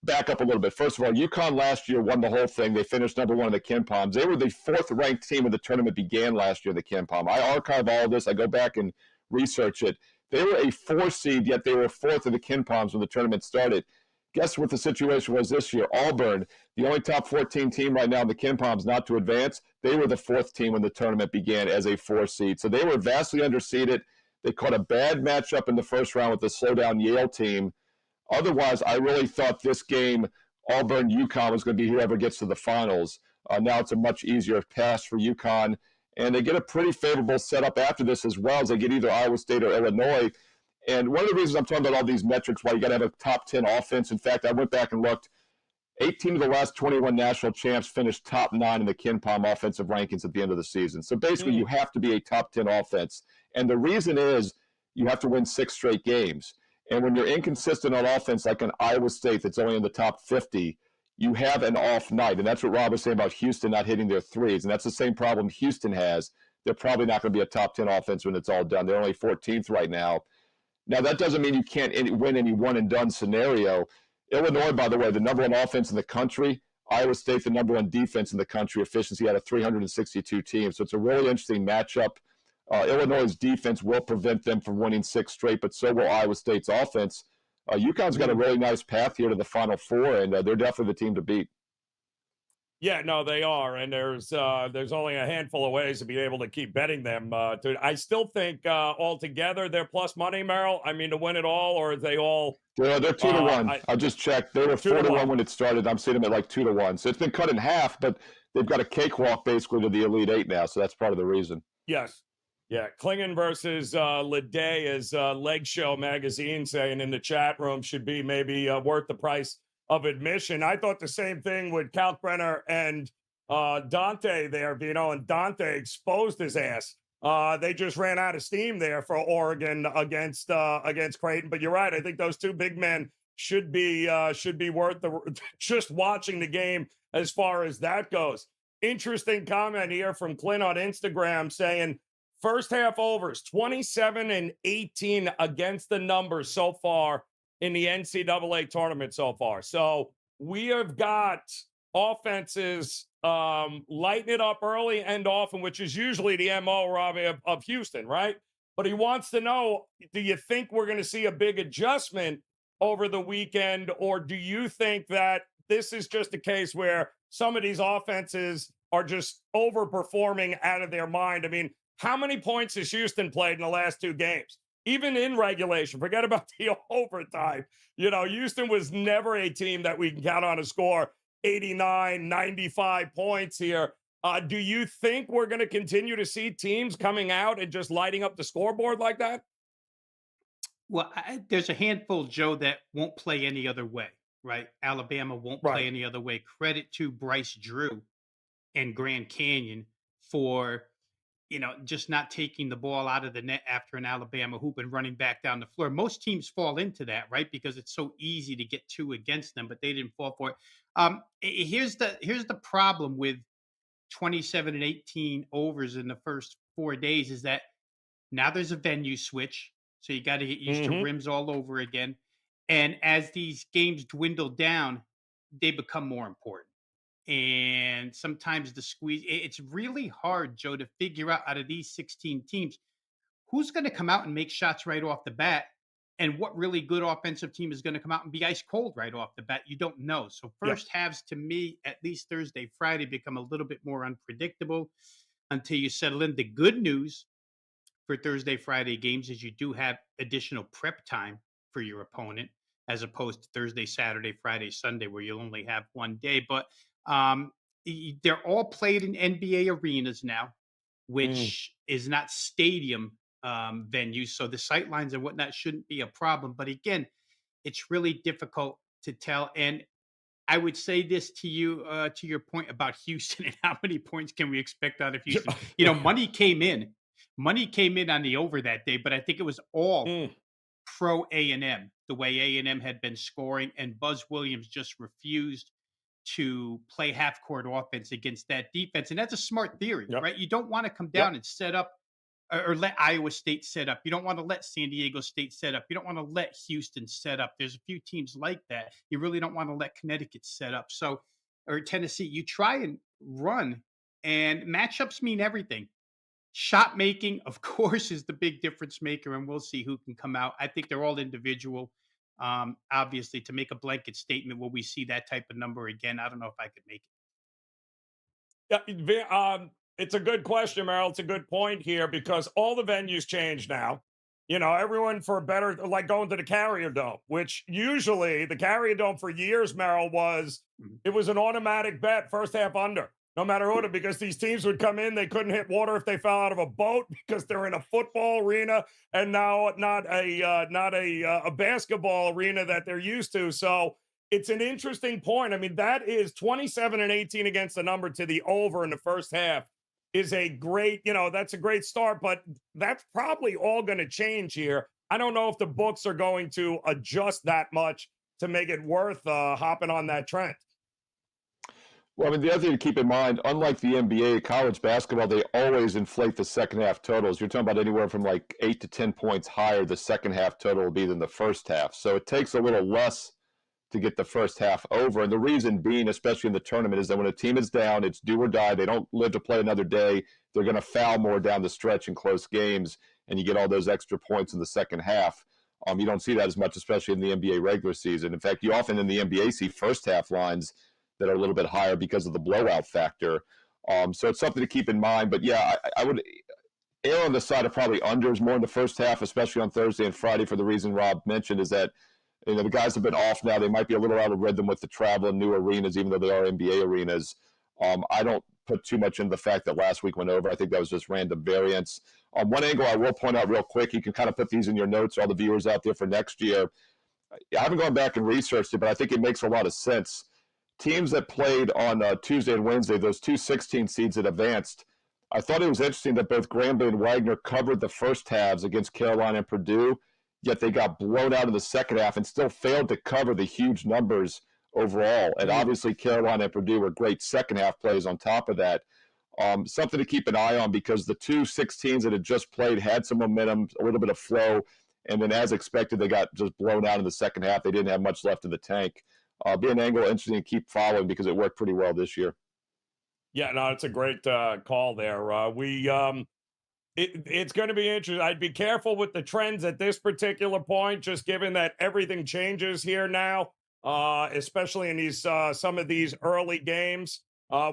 back up a little bit. First of all, UConn last year won the whole thing. They finished number 1 in the KenPoms. They were the 4th-ranked team when the tournament began last year in the KenPom. I archive all of this. I go back and research it. They were a 4 seed, yet they were 4th in the KenPoms when the tournament started. Guess what the situation was this year? Auburn, the only top 14 team right now in the KenPoms not to advance, they were the 4th team when the tournament began as a 4 seed. So they were vastly underseeded. They caught a bad matchup in the first round with the slow-down Yale team. Otherwise, I really thought this game, Auburn-UConn, was going to be whoever gets to the finals. Now it's a much easier pass for UConn. And they get a pretty favorable setup after this as well, as they get either Iowa State or Illinois. And one of the reasons I'm talking about all these metrics, why you got to have a top 10 offense. In fact, I went back and looked. 18 of the last 21 national champs finished top 9 in the KenPom offensive rankings at the end of the season. So basically, you have to be a top 10 offense. And the reason is you have to win 6 straight games. And when you're inconsistent on offense, like an Iowa State that's only in the top 50, you have an off night. And that's what Rob was saying about Houston not hitting their threes. And that's the same problem Houston has. They're probably not going to be a top 10 offense when it's all done. They're only 14th right now. Now, that doesn't mean you can't win any one-and-done scenario. Illinois, by the way, the number 1 offense in the country. Iowa State, the number 1 defense in the country. Efficiency out of 362 teams. So it's a really interesting matchup. Illinois' defense will prevent them from winning 6 straight, but so will Iowa State's offense. UConn's got a really nice path here to the Final Four, and they're definitely the team to beat. Yeah, no, they are, and there's only a handful of ways to be able to keep betting them. I still think altogether they're plus money, Merrill. I mean, to win it all, or are they all? They're 2-1. I just checked. They were 4-1 when it started. I'm seeing them at like 2-1. So it's been cut in half, but they've got a cakewalk basically to the Elite Eight now. So that's part of the reason. Yes. Yeah, Klingon versus Leday, as Leg Show magazine saying in the chat room, should be maybe worth the price of admission. I thought the same thing with Kalkbrenner and Dante there, and Dante exposed his ass. They just ran out of steam there for Oregon against Creighton. But you're right. I think those 2 big men should be worth just watching the game as far as that goes. Interesting comment here from Clint on Instagram saying, first half overs, 27-18 against the numbers so far in the NCAA tournament so far. So we have got offenses lighting it up early and often, which is usually the MO, Robbie, of Houston, right? But he wants to know, do you think we're going to see a big adjustment over the weekend, or do you think that this is just a case where some of these offenses are just overperforming out of their mind? I mean, how many points has Houston played in the last 2 games? Even in regulation, forget about the overtime. Houston was never a team that we can count on to score 89, 95 points here. Do you think we're going to continue to see teams coming out and just lighting up the scoreboard like that? Well, there's a handful, Joe, that won't play any other way. right? Alabama won't Right. play any other way. Credit to Bryce Drew and Grand Canyon for just not taking the ball out of the net after an Alabama hoop and running back down the floor. Most teams fall into that, right? Because it's so easy to get two against them, but they didn't fall for it. Here's the problem with 27 and 18 overs in the first 4 days is that now there's a venue switch. So you got to get used to Hmm. rims all over again. And as these games dwindle down, they become more important. And sometimes the squeeze, it's really hard, Joe, to figure out of these 16 teams who's going to come out and make shots right off the bat and what really good offensive team is going to come out and be ice cold right off the bat. You don't know. So Yeah. first halves to me, at least Thursday, Friday, become a little bit more unpredictable until you settle in. The good news for Thursday, Friday games is you do have additional prep time for your opponent as opposed to Thursday, Saturday, Friday, Sunday, where you'll only have one day. But um, they're all played in NBA arenas now, Mm. which is not stadium venues. So the sight lines and whatnot shouldn't be a problem. But again, it's really difficult to tell. And I would say this to your point about Houston and how many points can we expect out of Houston? Money came in on the over that day, but I think it was all Mm. pro A&M, the way A&M had been scoring, and Buzz Williams just refused to play half court offense against that defense. And that's a smart theory, Yep. right? You don't want to come Yep. down and set up or let Iowa State set up. You don't want to let San Diego State set up. You don't want to let Houston set up. There's a few teams like that. You really don't want to let Connecticut set up. So, or Tennessee, you try and run, and matchups mean everything. Shot making, of course, is the big difference maker, and we'll see who can come out. I think they're all individual. Obviously, to make a blanket statement, will we see that type of number again? I don't know if I could make it. Yeah, it's a good question, Merrill. It's a good point here because all the venues change now. Everyone for better, like going to the Carrier Dome, which usually the Carrier Dome for years, Merrill, Mhm. it was an automatic bet, first half under, no matter who, because these teams would come in, they couldn't hit water if they fell out of a boat because they're in a football arena and now not a basketball arena that they're used to. So it's an interesting point. I mean, that is 27 and 18 against the number to the over in the first half is a great, that's a great start, but that's probably all going to change here. I don't know if the books are going to adjust that much to make it worth hopping on that trend. Well, I mean, the other thing to keep in mind, unlike the NBA, college basketball, they always inflate the second half totals. You're talking about anywhere from like 8 to 10 points higher the second half total will be than the first half. So it takes a little less to get the first half over. And the reason being, especially in the tournament, is that when a team is down, it's do or die. They don't live to play another day. They're going to foul more down the stretch in close games, and you get all those extra points in the second half. You don't see that as much, especially in the NBA regular season. In fact, you often in the NBA see first half lines that are a little bit higher because of the blowout factor. So it's something to keep in mind. But yeah, I would err on the side of probably unders more in the first half, especially on Thursday and Friday for the reason Rob mentioned is that the guys have been off now. They might be a little out of rhythm with the travel in new arenas, even though they are NBA arenas. I don't put too much into the fact that last week went over. I think that was just random variance. One angle I will point out real quick, you can kind of put these in your notes, all the viewers out there for next year. I haven't gone back and researched it, but I think it makes a lot of sense. Teams that played on Tuesday and Wednesday, those two 16 seeds that advanced, I thought it was interesting that both Grambling and Wagner covered the first halves against Carolina and Purdue, yet they got blown out in the second half and still failed to cover the huge numbers overall. And obviously, Carolina and Purdue were great second half plays on top of that. Something to keep an eye on because the two 16s that had just played had some momentum, a little bit of flow, and then as expected, they got just blown out in the second half. They didn't have much left in the tank. Be an angle interesting to keep following because it worked pretty well this year. Yeah, no, it's a great call there. It's going to be interesting. I'd be careful with the trends at this particular point, just given that everything changes here now, especially in these some of these early games.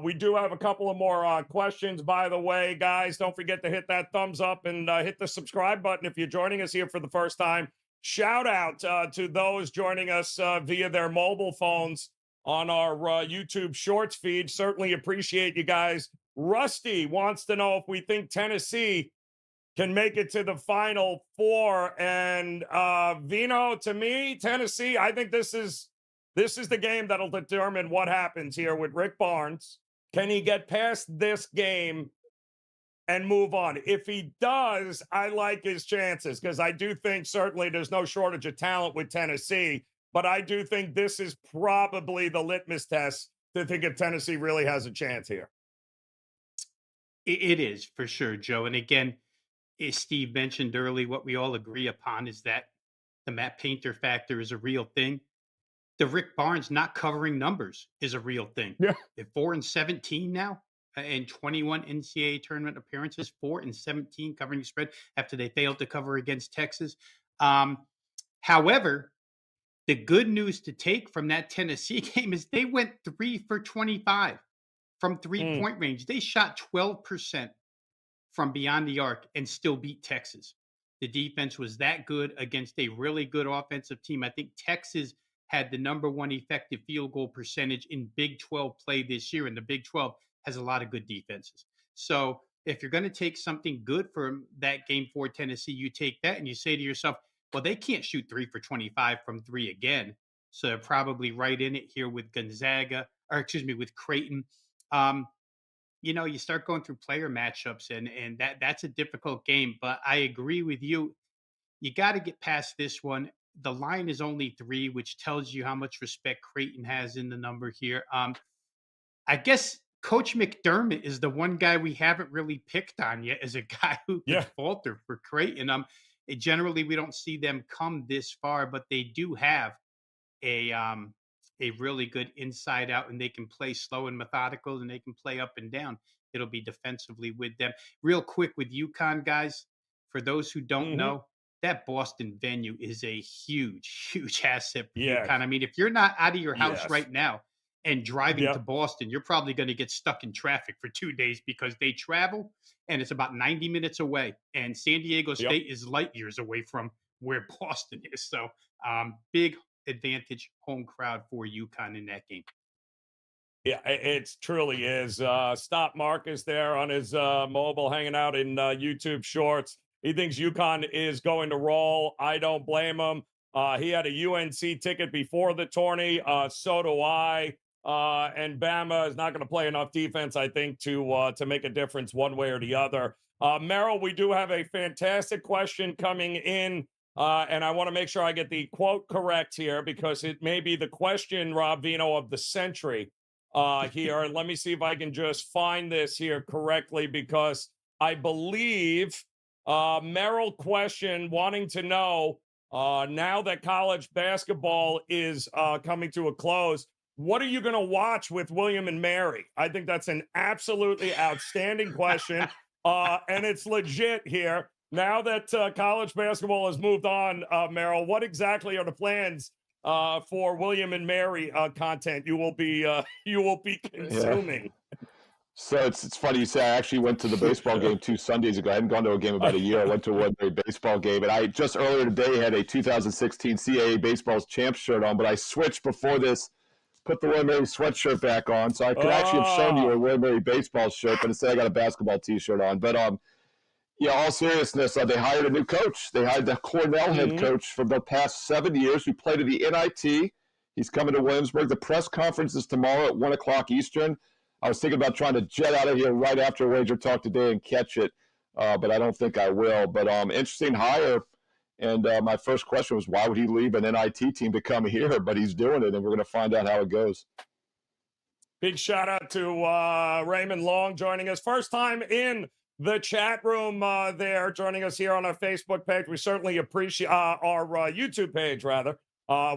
We do have a couple of more questions, by the way, guys. Don't forget to hit that thumbs up and hit the subscribe button if you're joining us here for the first time. Shout out to those joining us via their mobile phones on our YouTube Shorts feed. Certainly appreciate you guys. Rusty wants to know if we think Tennessee can make it to the Final Four. And Vino, to me, Tennessee, I think this is This is the game that'll determine what happens here with Rick Barnes. Can he get past this game and move on? If he does, I like his chances because I do think certainly there's no shortage of talent with Tennessee, but I do think this is probably the litmus test to think if Tennessee really has a chance here. It is for sure, Joe. And again, as Steve mentioned early, what we all agree upon is that the Matt Painter factor is a real thing. The Rick Barnes not covering numbers is a real thing. Yeah. They're 4-17 now in 21 NCAA tournament appearances, 4-17 covering the spread after they failed to cover against Texas. However, the good news to take from that Tennessee game is they went 3 for 25 from 3-point range. They shot 12% from beyond the arc and still beat Texas. The defense was that good against a really good offensive team. I think Texas had the number one effective field goal percentage in Big 12 play this year, and the Big 12 has a lot of good defenses. So if you're going to take something good from that game for Tennessee, you take that and you say to yourself, well, they can't shoot 3 for 25 from 3 again. So they're probably right in it here with with Creighton. You start going through player matchups and that's a difficult game, but I agree with you. You got to get past this one. The line is only 3, which tells you how much respect Creighton has in the number here. I guess Coach McDermott is the one guy we haven't really picked on yet as a guy who could falter for Creighton. Generally we don't see them come this far, but they do have a really good inside out, and they can play slow and methodical, and they can play up and down. It'll be defensively with them. Real quick with UConn, guys, for those who don't know, that Boston venue is a huge, huge asset for UConn. I mean, if you're not out of your house right now and driving to Boston, you're probably going to get stuck in traffic for 2 days because they travel, and it's about 90 minutes away. And San Diego State is light years away from where Boston is. So big advantage home crowd for UConn in that game. Yeah, it truly is. Stop Marcus there on his mobile hanging out in YouTube Shorts. He thinks UConn is going to roll. I don't blame him. He had a UNC ticket before the tourney. So do I. And Bama is not going to play enough defense, I think, to make a difference one way or the other. Merrill, we do have a fantastic question coming in. And I want to make sure I get the quote correct here because it may be the question, Rob Vino, of the century here. Let me see if I can just find this here correctly because I believe Merrill question wanting to know now that college basketball is coming to a close, what are you going to watch with William and Mary? I think that's an absolutely outstanding question. And it's legit here. Now that college basketball has moved on, Merrill, what exactly are the plans for William and Mary content you will be consuming? Yeah. So it's funny you say I actually went to the baseball game 2 Sundays ago. I hadn't gone to a game about a year. I went to a Woodbury baseball game, and I just earlier today had a 2016 CAA Baseball Champs shirt on, but I switched before this, put the William Mary sweatshirt back on, so I could actually have shown you a William Mary baseball shirt, but instead I got a basketball T-shirt on. But yeah, all seriousness, they hired a new coach. They hired the Cornell head coach for the past 7 years who played at the NIT. He's coming to Williamsburg. The press conference is tomorrow at 1 o'clock Eastern. I was thinking about trying to jet out of here right after Wager Talk today and catch it, but I don't think I will. But interesting hire. And my first question was, why would he leave an NIT team to come here? But he's doing it, and we're going to find out how it goes. Big shout out to Raymond Long joining us. First time in the chat room there, joining us here on our Facebook page. We certainly appreciate our YouTube page, rather.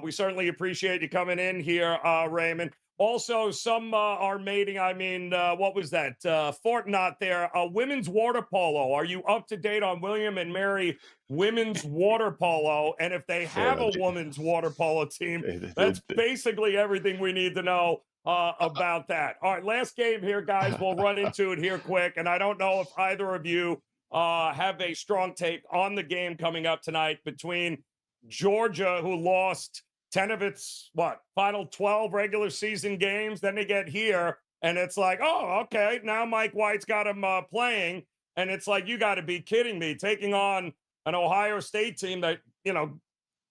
We certainly appreciate you coming in here, Raymond. Also, some are mating. I mean, what was that? Fort Knott there. Women's water polo. Are you up to date on William and Mary women's water polo? And if they have a women's water polo team, that's basically everything we need to know about that. All right, last game here, guys. We'll run into it here quick. And I don't know if either of you have a strong take on the game coming up tonight between Georgia, who lost 10 of its, final 12 regular season games. Then they get here, and it's like, oh, okay, now Mike White's got him playing. And it's like, you got to be kidding me, taking on an Ohio State team that,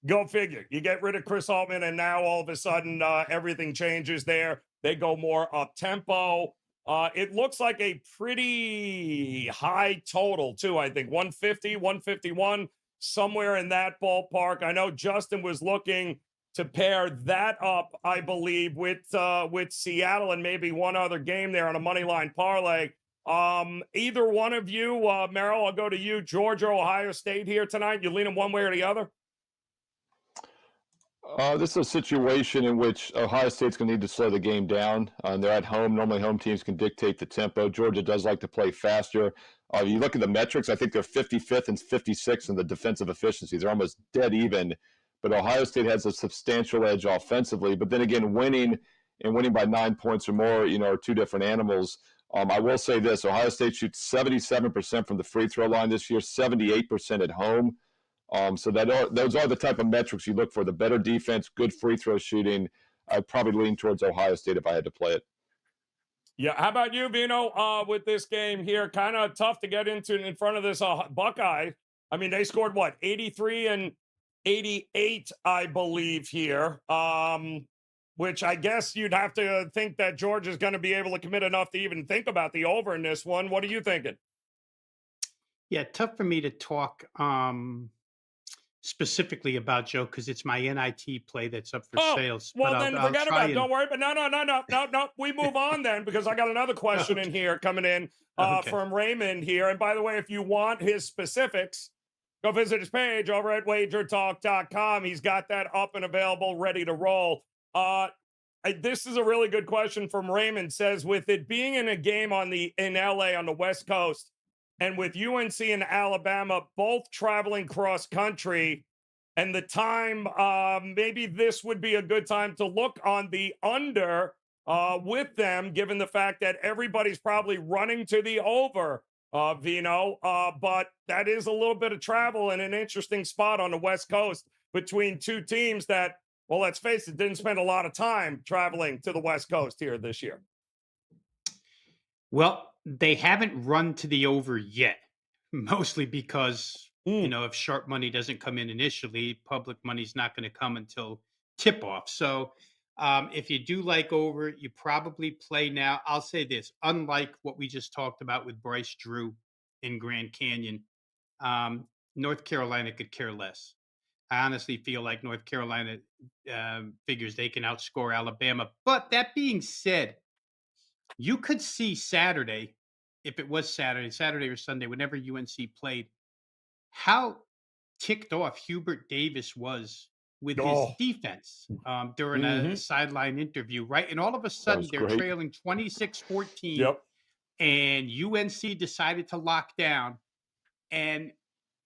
Go figure. You get rid of Chris Altman, and now all of a sudden everything changes there. They go more up tempo. It looks like a pretty high total, too. I think 150, 151, somewhere in that ballpark. I know Justin was looking to pair that up, I believe, with Seattle and maybe one other game there on a money line parlay. Either one of you, Merrill, I'll go to you. Georgia, Ohio State here tonight. You lean them one way or the other? This is a situation in which Ohio State's going to need to slow the game down. They're at home. Normally, home teams can dictate the tempo. Georgia does like to play faster. You look at the metrics, I think they're 55th and 56th in the defensive efficiency. They're almost dead even. But Ohio State has a substantial edge offensively. But then again, winning by 9 points or more, are two different animals. I will say this: Ohio State shoots 77% from the free throw line this year, 78% at home. So those are the type of metrics you look for: the better defense, good free throw shooting. I'd probably lean towards Ohio State if I had to play it. Yeah. How about you, Vino, with this game here? Kind of tough to get into in front of this Buckeye. I mean, they scored, 83 and 88, I believe, here, which I guess you'd have to think that Georgia's going to be able to commit enough to even think about the over in this one. What are you thinking? Yeah, tough for me to talk specifically about Joe because it's my NIT play that's up for sales. Well, but then forget about it. Don't worry. But no. We move on then because I got another question in here coming in from Raymond here. And by the way, if you want his specifics, go visit his page over at WagerTalk.com. He's got that up and available, ready to roll. This is a really good question from Raymond. Says, with it being in a game in LA on the West Coast, and with UNC and Alabama both traveling cross country, and the time, maybe this would be a good time to look on the under with them, given the fact that everybody's probably running to the over, Vino. But that is a little bit of travel and an interesting spot on the West Coast between two teams that, well, let's face it, didn't spend a lot of time traveling to the West Coast here this year. Well, they haven't run to the over yet, mostly because, if sharp money doesn't come in initially, public money's not going to come until tip-off. So if you do like over, you probably play now. I'll say this, unlike what we just talked about with Bryce Drew in Grand Canyon, North Carolina could care less. I honestly feel like North Carolina figures they can outscore Alabama. But that being said, you could see Saturday, if it was Saturday or Sunday, whenever UNC played, how ticked off Hubert Davis was with his defense during a sideline interview, right? And all of a sudden, they're trailing 26-14, and UNC decided to lock down. And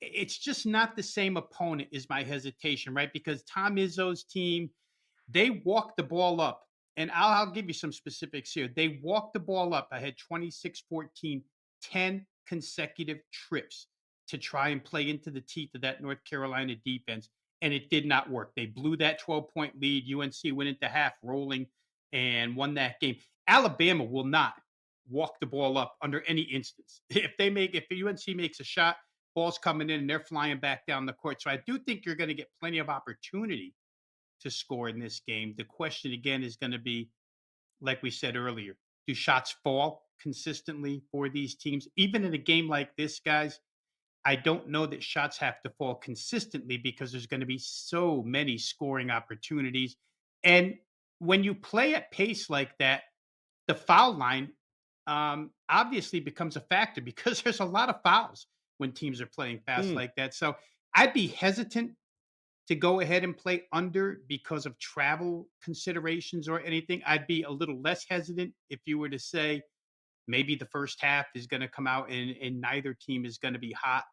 it's just not the same opponent is my hesitation, right? Because Tom Izzo's team, they walked the ball up. And I'll give you some specifics here. They walked the ball up ahead 26-14, 10 consecutive trips to try and play into the teeth of that North Carolina defense. And it did not work. They blew that 12-point lead. UNC went into half rolling and won that game. Alabama will not walk the ball up under any instance. If UNC makes a shot, ball's coming in and they're flying back down the court. So I do think you're going to get plenty of opportunity to score in this game. The question again is going to be, like we said earlier, do shots fall consistently for these teams? Even in a game like this, guys, I don't know that shots have to fall consistently because there's going to be so many scoring opportunities. And when you play at pace like that, the foul line obviously becomes a factor because there's a lot of fouls when teams are playing fast like that. So I'd be hesitant to go ahead and play under because of travel considerations or anything. I'd be a little less hesitant if you were to say maybe the first half is going to come out and neither team is going to be hot.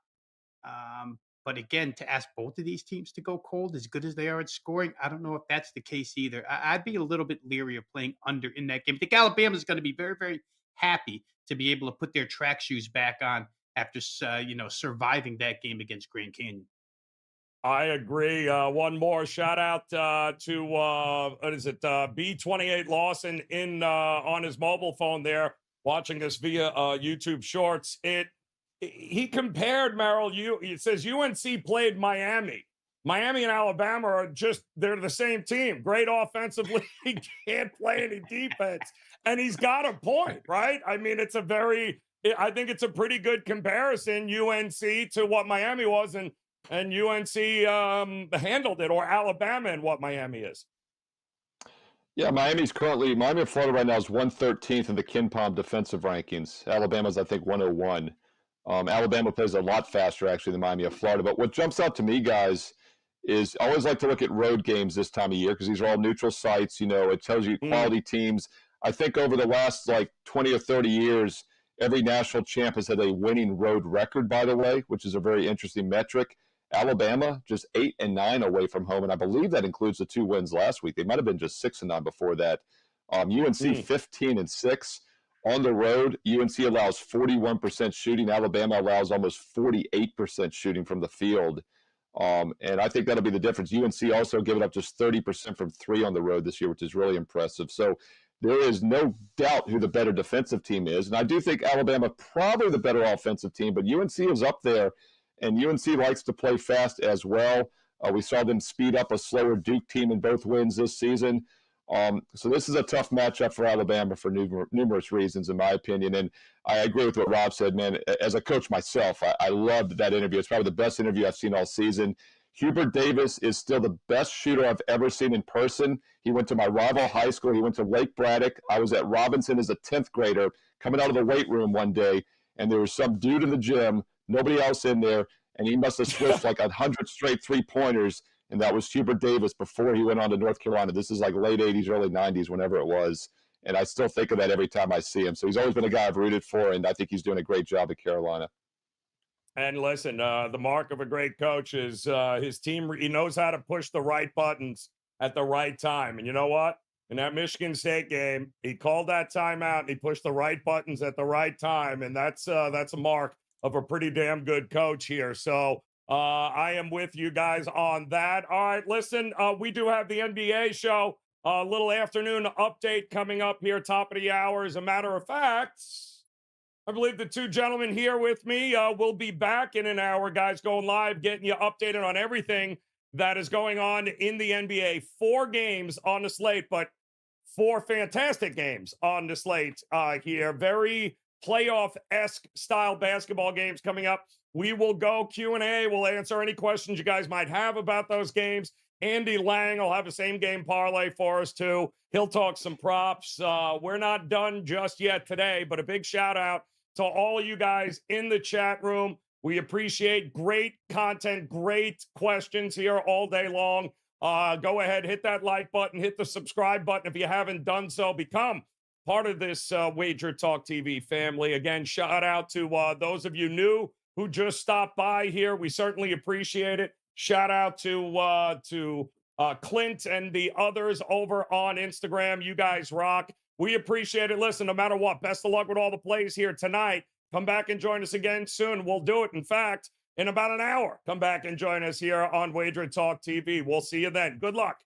But again, to ask both of these teams to go cold, as good as they are at scoring, I don't know if that's the case either. I'd be a little bit leery of playing under in that game. I think Alabama is going to be very, very happy to be able to put their track shoes back on after, surviving that game against Grand Canyon. I agree. One more shout out to what is it? B28 Lawson on his mobile phone there, watching us via YouTube Shorts. He compared, Merrill. It says UNC played Miami Miami and Alabama are they're the same team. Great offensively, can't play any defense. And he's got a point, right? I mean, I think it's a pretty good comparison, UNC to what Miami was, and UNC handled it, or Alabama and what Miami is. Yeah, Miami and Florida right now is 113th in the KenPom defensive rankings. Alabama's, I think, 101. Alabama plays a lot faster, actually, than Miami of Florida. But what jumps out to me, guys, is I always like to look at road games this time of year because these are all neutral sites. It tells you quality teams. I think over the last 20 or 30 years, every national champ has had a winning road record, by the way, which is a very interesting metric. Alabama just 8-9 away from home, and I believe that includes the 2 wins last week. They might have been just 6-9 before that. UNC 15-6 on the road. UNC allows 41% shooting. Alabama allows almost 48% shooting from the field, and I think that'll be the difference. UNC also giving up just 30% from 3 on the road this year, which is really impressive. So there is no doubt who the better defensive team is, and I do think Alabama probably the better offensive team, but UNC is up there. And UNC likes to play fast as well. We saw them speed up a slower Duke team in both wins this season. So this is a tough matchup for Alabama for numerous reasons, in my opinion. And I agree with what Rob said, man. As a coach myself, I loved that interview. It's probably the best interview I've seen all season. Hubert Davis is still the best shooter I've ever seen in person. He went to my rival high school. He went to Lake Braddock. I was at Robinson as a 10th grader coming out of the weight room one day, and there was some dude in the gym, nobody else in there, and he must have switched 100 straight three-pointers, and that was Hubert Davis before he went on to North Carolina. This is late 80s, early 90s, whenever it was, and I still think of that every time I see him. So he's always been a guy I've rooted for, and I think he's doing a great job at Carolina. And listen, the mark of a great coach is his team. He knows how to push the right buttons at the right time. And you know what? In that Michigan State game, he called that timeout and he pushed the right buttons at the right time. And that's a mark of a pretty damn good coach here. So I am with you guys on that. All right, listen, we do have the NBA show, a little afternoon update coming up here, top of the hour. As a matter of fact, I believe the 2 gentlemen here with me will be back in an hour, guys, going live, getting you updated on everything that is going on in the NBA. 4 games on the slate, but 4 fantastic games on the slate here. Very playoff-esque style basketball games coming up. We will go Q&A. We'll answer any questions you guys might have about those games. Andy Lang will have a same-game parlay for us, too. He'll talk some props. We're not done just yet today, but a big shout-out to all of you guys in the chat room. We appreciate great content, great questions here all day long. Go ahead, hit that like button, hit the subscribe button if you haven't done so. Become part of this Wager Talk TV family. Again, shout out to those of you new who just stopped by here. We certainly appreciate it. Shout out to Clint and the others over on Instagram. You guys rock. We appreciate it. Listen, no matter what, best of luck with all the plays here tonight. Come back and join us again soon. We'll do it, in fact, in about an hour. Come back and join us here on Wager Talk TV. We'll see you then. Good luck.